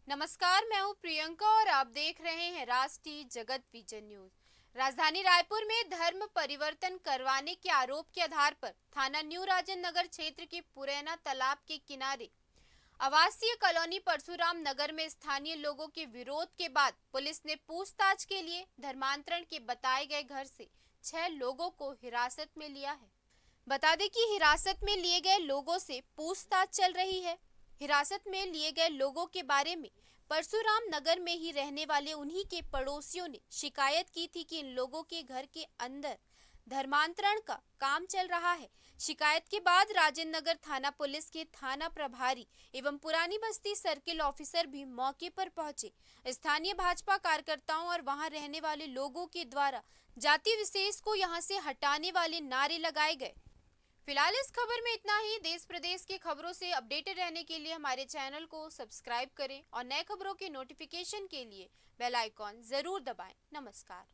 नमस्कार, मैं हूं प्रियंका और आप देख रहे हैं राष्ट्रीय जगत विजन न्यूज। राजधानी रायपुर में धर्म परिवर्तन करवाने के आरोप के आधार पर थाना न्यू राजेंद्र नगर क्षेत्र के पुरैना तालाब के किनारे आवासीय कॉलोनी परशुराम नगर में स्थानीय लोगों के विरोध के बाद पुलिस ने पूछताछ के लिए धर्मांतरण के बताए गए घर से 6 लोगों को हिरासत में लिया है। बता दें कि हिरासत में लिए गए लोगों से पूछताछ चल रही है। हिरासत में लिए गए लोगों के बारे में परशुराम नगर में ही रहने वाले उन्हीं के पड़ोसियों ने शिकायत की थी कि इन लोगों के घर के अंदर धर्मांतरण का काम चल रहा है। शिकायत के बाद राजेंद्र नगर थाना पुलिस के थाना प्रभारी एवं पुरानी बस्ती सर्किल ऑफिसर भी मौके पर पहुंचे। स्थानीय भाजपा कार्यकर्ताओं और वहां रहने वाले लोगों के द्वारा जाति विशेष को यहां से हटाने वाले नारे लगाए गए। फिलहाल इस खबर में इतना ही। देश प्रदेश की खबरों से अपडेटेड रहने के लिए हमारे चैनल को सब्सक्राइब करें और नए खबरों के नोटिफिकेशन के लिए बेल आइकॉन जरूर दबाएं। नमस्कार।